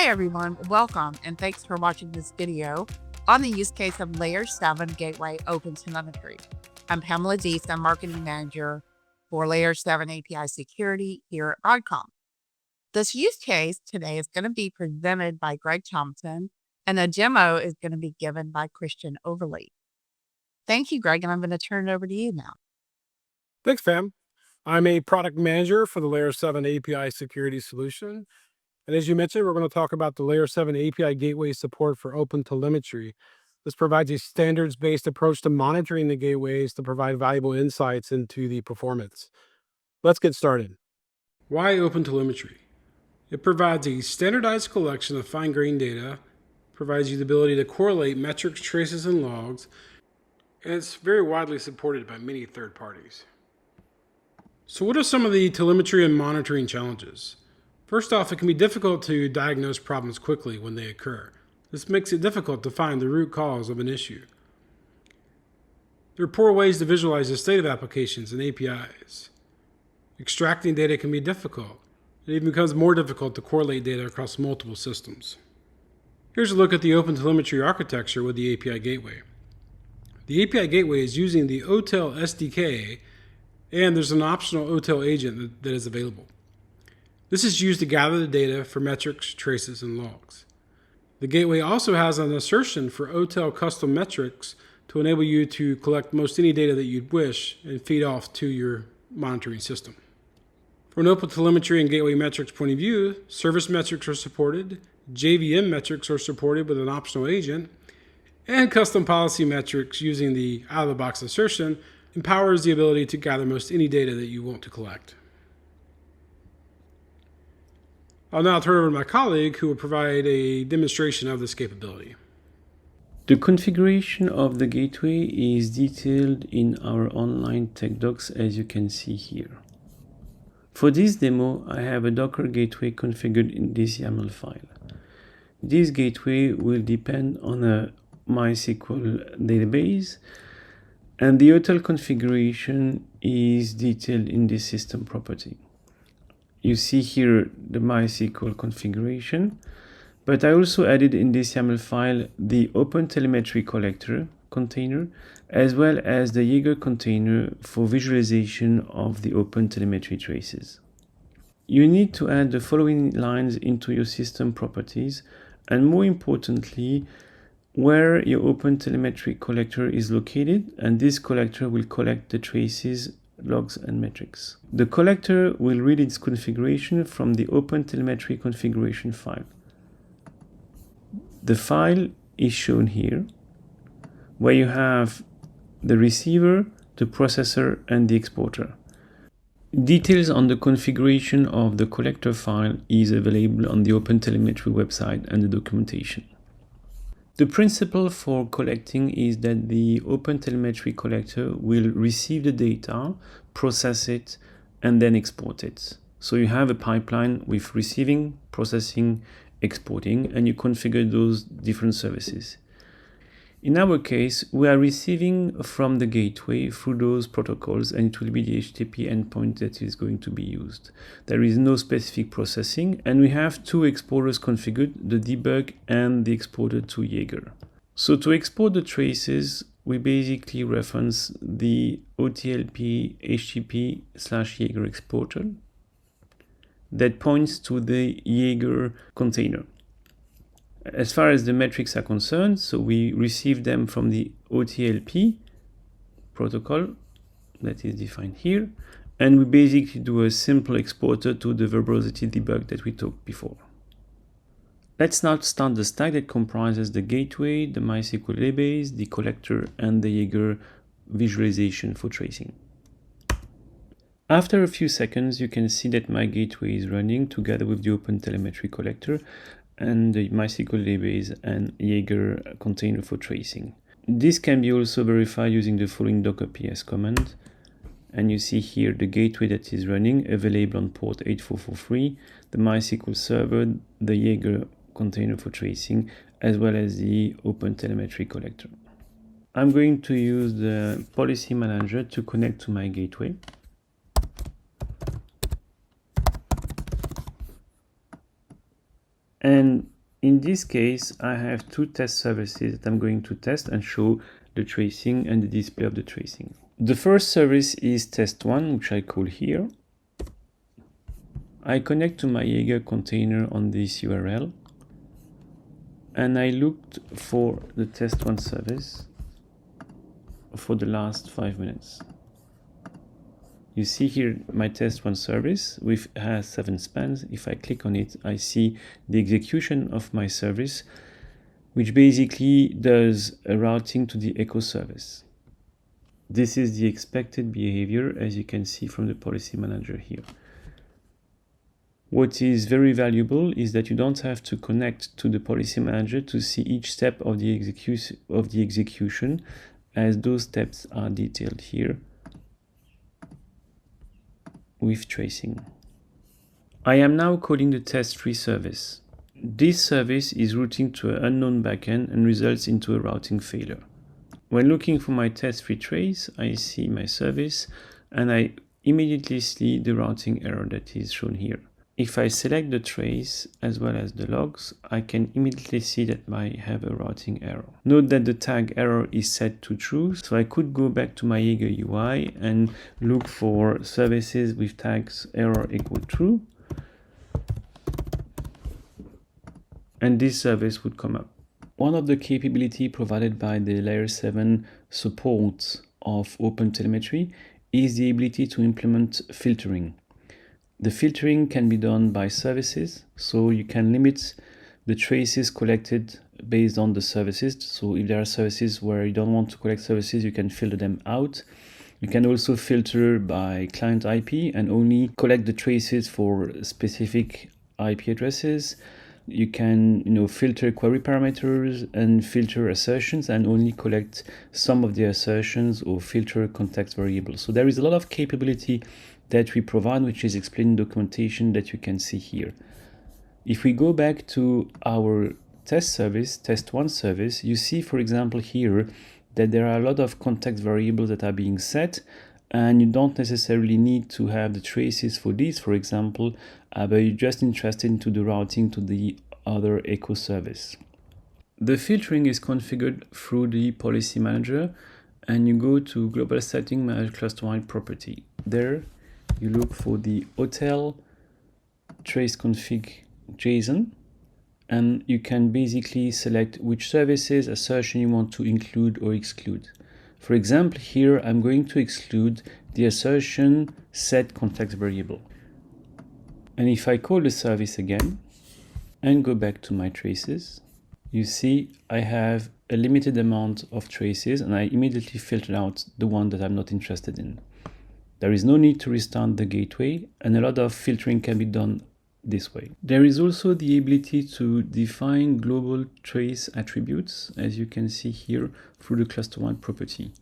Hi everyone, welcome and thanks for watching this video on the use case of Layer 7 Gateway OpenTelemetry. I'm Pamela Deese, I'm Marketing Manager for Layer 7 API Security here at Broadcom. This use case today is going to be presented by Greg Thompson and a demo is going to be given by Christian Overley. Thank you, Greg, and I'm going to turn it over to you now. Thanks, Pam. I'm a product manager for the Layer 7 API security solution. And as you mentioned, we're going to talk about the Layer 7 API gateway support for OpenTelemetry. This provides a standards-based approach to monitoring the gateways to provide valuable insights into the performance. Let's get started. Why OpenTelemetry? It provides a standardized collection of fine-grained data, provides you the ability to correlate metrics, traces, and logs, and it's very widely supported by many third parties. So what are some of the telemetry and monitoring challenges? First off, it can be difficult to diagnose problems quickly when they occur. This makes it difficult to find the root cause of an issue. There are poor ways to visualize the state of applications and APIs. Extracting data can be difficult. It even becomes more difficult to correlate data across multiple systems. Here's a look at the OpenTelemetry architecture with the API gateway. The API gateway is using the OTEL SDK, and there's an optional OTEL agent that is available. This is used to gather the data for metrics, traces, and logs. The gateway also has an assertion for OTEL custom metrics to enable you to collect most any data that you'd wish and feed off to your monitoring system. From an OpenTelemetry and gateway metrics point of view, service metrics are supported, JVM metrics are supported with an optional agent, and custom policy metrics using the out-of-the-box assertion empowers the ability to gather most any data that you want to collect. I'll now turn over to my colleague who will provide a demonstration of this capability. The configuration of the gateway is detailed in our online tech docs, as you can see here. For this demo, I have a Docker gateway configured in this YAML file. This gateway will depend on a MySQL database, and the OTEL configuration is detailed in this system property. You see here the MySQL configuration, but I also added in this YAML file the OpenTelemetry collector container, as well as the Jaeger container for visualization of the OpenTelemetry traces. You need to add the following lines into your system properties, and more importantly, where your OpenTelemetry collector is located, and this collector will collect the traces, logs, and metrics. The collector will read its configuration from the OpenTelemetry configuration file. The file is shown here, where you have the receiver, the processor, and the exporter. Details on the configuration of the collector file is available on the OpenTelemetry website and the documentation. The principle for collecting is that the OpenTelemetry collector will receive the data, process it, and then export it. So you have a pipeline with receiving, processing, exporting, and you configure those different services. In our case, we are receiving from the gateway through those protocols, and it will be the HTTP endpoint that is going to be used. There is no specific processing, and we have two exporters configured, the debug and the exporter to Jaeger. So to export the traces, we basically reference the OTLP HTTP/Jaeger exporter that points to the Jaeger container. As far as the metrics are concerned, so we receive them from the OTLP protocol that is defined here, and we basically do a simple exporter to the verbosity debug that we talked before. Let's now start the stack that comprises the gateway, the MySQL database, the collector, and the Jaeger visualization for tracing. After a few seconds, you can see that my gateway is running together with the OpenTelemetry collector and the MySQL database and Jaeger container for tracing. This can be also verified using the following docker ps command. And you see here the gateway that is running, available on port 8443, the MySQL server, the Jaeger container for tracing, as well as the OpenTelemetry collector. I'm going to use the policy manager to connect to my gateway. And In this case, I have two test services that I'm going to test and show the tracing and the display of the tracing. The first service is test1, which I call here. I connect to my Jaeger container on this URL, and I looked for the test1 service for the last 5 minutes. You see here my test1 service, which has 7 spans. If I click on it, I see the execution of my service, which basically does a routing to the echo service. This is the expected behavior, as you can see from the policy manager here. What is very valuable is that you don't have to connect to the policy manager to see each step of the execution, as those steps are detailed here with tracing. I am now calling the test3 service. This service is routing to an unknown backend and results into a routing failure. When looking for my test3 trace, I see my service and I immediately see the routing error that is shown here. If I select the trace as well as the logs, I can immediately see that I have a routing error. Note that the tag error is set to true, so I could go back to my Jaeger UI and look for services with tags error equal true, and this service would come up. One of the capabilities provided by the Layer 7 support of OpenTelemetry is the ability to implement filtering. The filtering can be done by services, so you can limit the traces collected based on the services. So if there are services where you don't want to collect services, you can filter them out. You can also filter by client IP and only collect the traces for specific IP addresses. You can filter query parameters and filter assertions and only collect some of the assertions or filter context variables. So there is a lot of capability that we provide, which is explained in documentation that you can see here. If we go back to our test service, test1 service, you see, for example, here that there are a lot of context variables that are being set, and you don't necessarily need to have the traces for these, for example, but you're just interested into the routing to the other echo service. The filtering is configured through the policy manager, and you go to global setting, manage cluster-wide property. There you look for the OTEL trace config JSON, and you can basically select which services assertion you want to include or exclude. For example, here I'm going to exclude the assertion set context variable. And if I call the service again and go back to my traces, you see I have a limited amount of traces, and I immediately filter out the one that I'm not interested in. There is no need to restart the gateway, and a lot of filtering can be done this way. There is also the ability to define global trace attributes, as you can see here, through the cluster-wide property.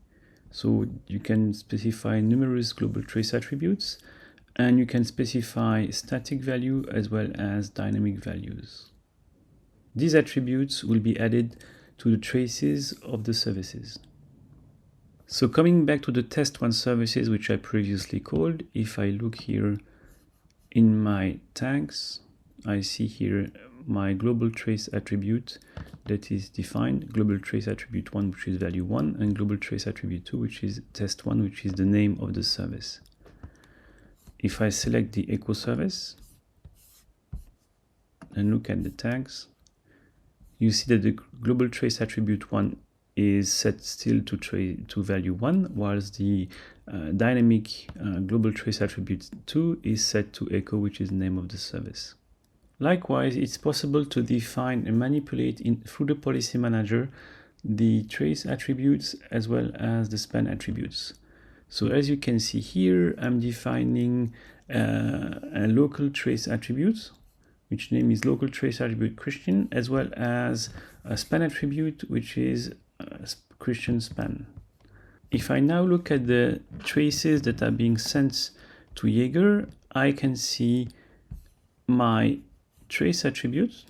So you can specify numerous global trace attributes, and you can specify static value as well as dynamic values. These attributes will be added to the traces of the services. So coming back to the test1 services, which I previously called, if I look here in my tags, I see here my global trace attribute that is defined, global trace attribute 1, which is value 1, and global trace attribute 2, which is test1, which is the name of the service. If I select the echo service and look at the tags, you see that the global trace attribute 1 is set still to value 1, whilst the dynamic global trace attribute 2 is set to echo, which is the name of the service. Likewise, it's possible to define and manipulate through the policy manager the trace attributes as well as the span attributes. So as you can see here, I'm defining a local trace attribute, which name is local trace attribute Christian, as well as a span attribute, which is Christian span. If I now look at the traces that are being sent to Jaeger, I can see my trace attribute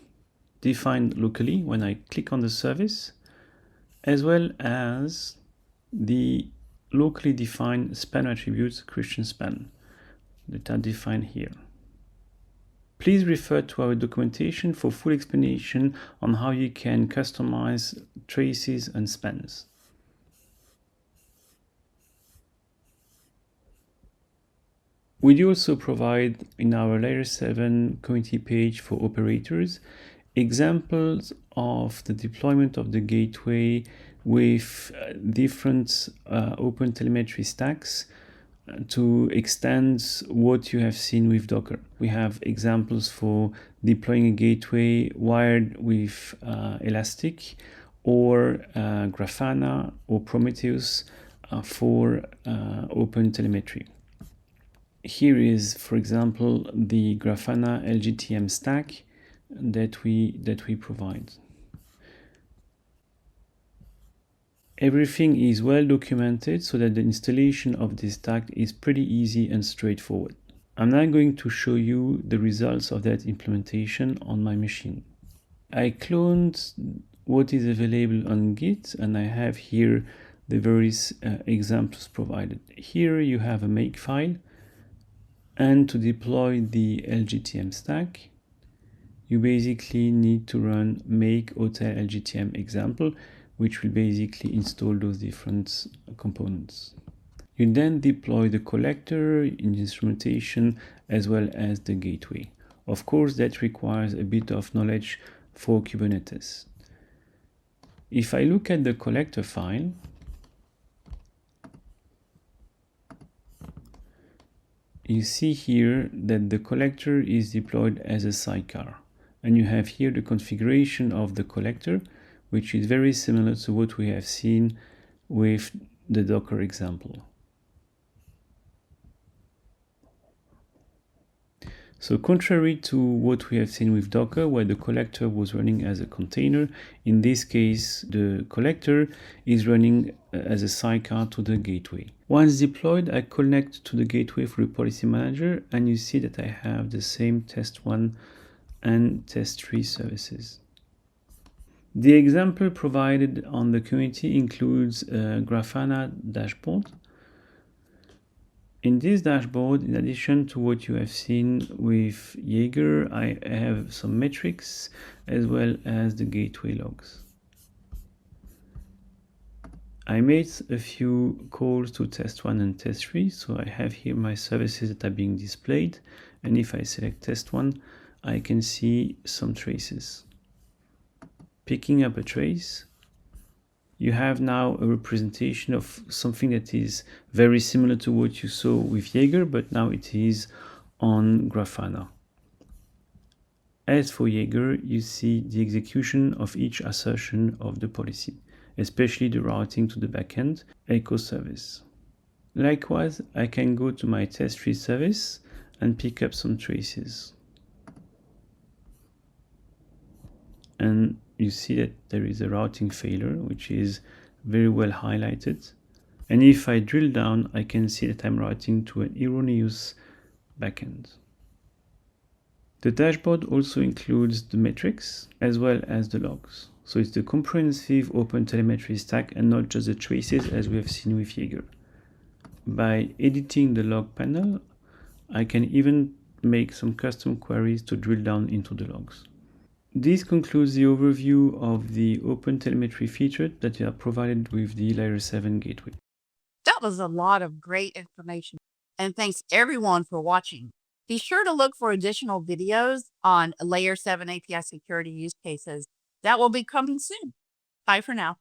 defined locally when I click on the service, as well as the locally defined span attributes Christian span that are defined here. Please refer to our documentation for full explanation on how you can customize traces and spans. We do also provide in our Layer 7 community page for operators examples of the deployment of the gateway with different OpenTelemetry stacks to extend what you have seen with Docker. We have examples for deploying a gateway wired with Elastic or Grafana or Prometheus for OpenTelemetry. Here is, for example, the Grafana LGTM stack that we provide. Everything is well documented so that the installation of this stack is pretty easy and straightforward. I'm now going to show you the results of that implementation on my machine. I cloned what is available on Git, and I have here the various examples provided. Here you have a make file, and to deploy the LGTM stack, you basically need to run make OTEL LGTM example, which will basically install those different components. You then deploy the collector in instrumentation as well as the gateway. Of course, that requires a bit of knowledge for Kubernetes. If I look at the collector file, you see here that the collector is deployed as a sidecar, and you have here the configuration of the collector, which is very similar to what we have seen with the Docker example. So contrary to what we have seen with Docker, where the collector was running as a container, in this case, the collector is running as a sidecar to the gateway. Once deployed, I connect to the gateway through the policy manager, and you see that I have the same test1 and test3 services. The example provided on the community includes a Grafana dashboard. In this dashboard, in addition to what you have seen with Jaeger, I have some metrics as well as the gateway logs. I made a few calls to test1 and test3, so I have here my services that are being displayed, and if I select test1, I can see some traces. Picking up a trace, you have now a representation of something that is very similar to what you saw with Jaeger, but now it is on Grafana. As for Jaeger, you see the execution of each assertion of the policy, especially the routing to the backend echo service. Likewise, I can go to my test3 service and pick up some traces. And you see that there is a routing failure, which is very well highlighted. And if I drill down, I can see that I'm routing to an erroneous backend. The dashboard also includes the metrics as well as the logs. So it's the comprehensive OpenTelemetry stack and not just the traces as we have seen with Jaeger. By editing the log panel, I can even make some custom queries to drill down into the logs. This concludes the overview of the OpenTelemetry feature that are provided with the Layer 7 gateway. That was a lot of great information. And thanks everyone for watching. Be sure to look for additional videos on Layer 7 API security use cases that will be coming soon. Bye for now.